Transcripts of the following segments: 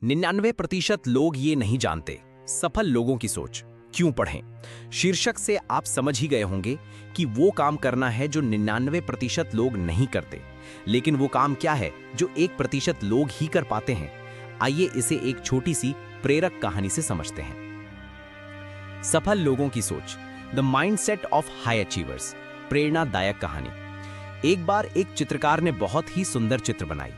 99% लोग ये नहीं जानते। सफल लोगों की सोच क्यों पढ़ें? शीर्षक से आप समझ ही गए होंगे कि वो काम करना है जो 99% लोग नहीं करते। लेकिन वो काम क्या है जो 1% लोग ही कर पाते हैं? आइए इसे एक छोटी सी प्रेरक कहानी से समझते हैं। सफल लोगों की सोच, the mindset of high achievers. प्रेरणादायक कहानी। एक बार एक चित्रकार ने बहुत ही सुंदर चित्र बनाई।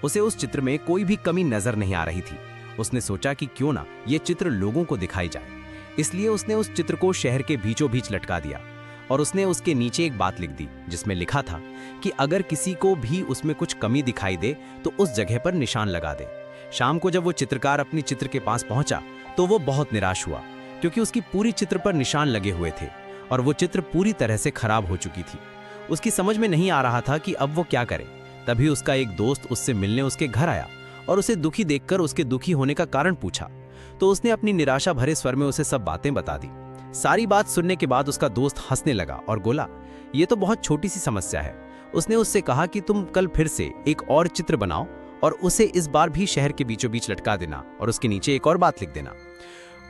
उसे उस चित्र में कोई भी कमी नजर नहीं आ रही थी। उसने सोचा कि क्यों ना ये चित्र लोगों को दिखाई जाए। इसलिए उसने उस चित्र को शहर के बीचों बीच लटका दिया और उसने उसके नीचे एक बात लिख दी जिसमें लिखा था कि अगर किसी को भी उसमें कुछ कमी दिखाई दे तो उस जगह पर निशान लगा दे। शाम को जब वो चित्रकार अपनी चित्र के पास पहुंचा तो वो बहुत निराश हुआ, क्योंकि उसकी पूरी चित्र पर निशान लगे हुए थे और वो चित्र पूरी तरह से खराब हो चुकी थी। उसकी समझ में नहीं आ रहा था कि अब वो क्या करे। तभी उसका एक दोस्त उससे मिलने उसके घर आया और उसे दुखी देखकर उसके दुखी होने का कारण पूछा। तो उसने अपनी निराशा भरे स्वर में उसे सब बातें बता दी। सारी बात सुनने के बाद उसका दोस्त हंसने लगा और बोला, ये तो बहुत छोटी सी समस्या है। उसने उससे कहा कि तुम कल फिर से एक और चित्र बनाओ और उसे इस बार भी शहर के बीचों बीच लटका देना और उसके नीचे एक और बात लिख देना।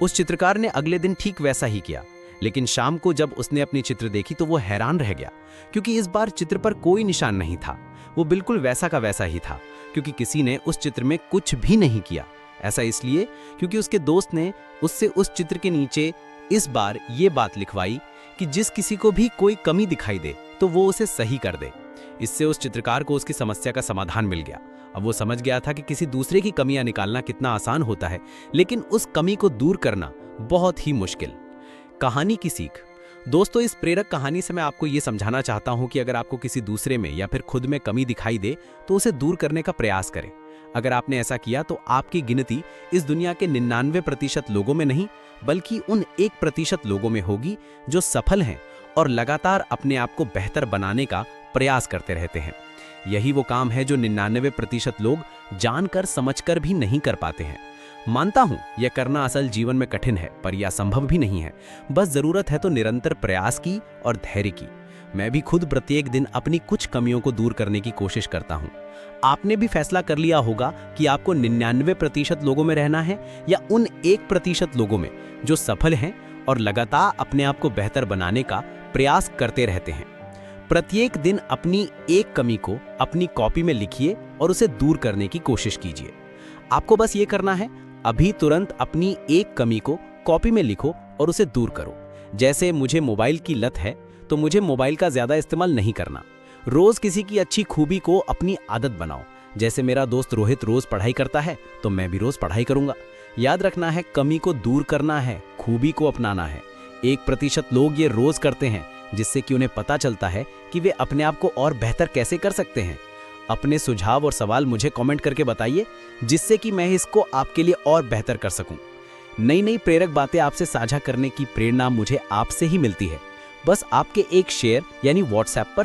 उस चित्रकार ने अगले दिन ठीक वैसा ही किया, लेकिन शाम को जब उसने अपनी चित्र देखी तो वो हैरान रह गया, क्योंकि इस बार चित्र पर कोई निशान नहीं था। वो बिल्कुल वैसा का वैसा ही था, क्योंकि किसी ने उस चित्र में कुछ भी नहीं किया। ऐसा इसलिए क्योंकि उसके दोस्त ने उससे उस चित्र के नीचे इस बार ये बात लिखवाई कि जिस किसी को भी कोई कमी दिखाई दे तो वो उसे सही कर दे। इससे उस चित्रकार को उसकी समस्या का समाधान मिल गया। अब वो समझ गया था कि किसी दूसरे की कमियां निकालना कितना आसान होता है, लेकिन उस कमी को दूर करना बहुत ही मुश्किल। कहानी की सीख। दोस्तों, इस प्रेरक कहानी से मैं आपको ये समझाना चाहता हूं कि अगर आपको किसी दूसरे में या फिर खुद में कमी दिखाई दे तो उसे दूर करने का प्रयास करें। अगर आपने ऐसा किया तो आपकी गिनती इस दुनिया के 99% लोगों में नहीं, बल्कि उन 1% लोगों में होगी जो सफल हैं और लगातार अपने आप को बेहतर बनाने का प्रयास करते रहते हैं। यही वो काम है जो 99% लोग जानकर समझकर भी नहीं कर पाते हैं। मानता हूं यह करना असल जीवन में कठिन है, पर यह संभव भी नहीं है। बस जरूरत है तो निरंतर प्रयास की और धैर्य की। मैं भी खुद प्रत्येक दिन अपनी कुछ कमियों को दूर करने की कोशिश करता हूं। आपने भी फैसला कर लिया होगा कि आपको 99% लोगों में रहना है या उन 1% लोगों में जो सफल हैं और लगातार अपने आप को बेहतर बनाने का प्रयास करते रहते हैं। प्रत्येक दिन अपनी एक कमी को अपनी कॉपी में लिखिए और उसे दूर करने की कोशिश कीजिए। आपको बस ये करना है, अभी तुरंत अपनी एक कमी को कॉपी में लिखो और उसे दूर करो। जैसे मुझे मोबाइल की लत है तो मुझे मोबाइल का ज्यादा इस्तेमाल नहीं करना। रोज किसी की अच्छी खूबी को अपनी आदत बनाओ। जैसे मेरा दोस्त रोहित रोज पढ़ाई करता है तो मैं भी रोज पढ़ाई करूंगा। याद रखना है, कमी को दूर करना है, खूबी को अपनाना है। 1% लोग ये रोज करते हैं, जिससे कि उन्हें पता चलता है कि वे अपने आप को और बेहतर कैसे कर सकते हैं। अपने सुझाव और सवाल मुझे कमेंट करके बताइए, जिससे कि मैं इसको आपके लिए और बेहतर कर सकूं। नई नई प्रेरक बातें आपसे साझा करने की प्रेरणा मुझे आपसे ही मिलती है। बस आपके एक शेयर यानी व्हाट्सएप पर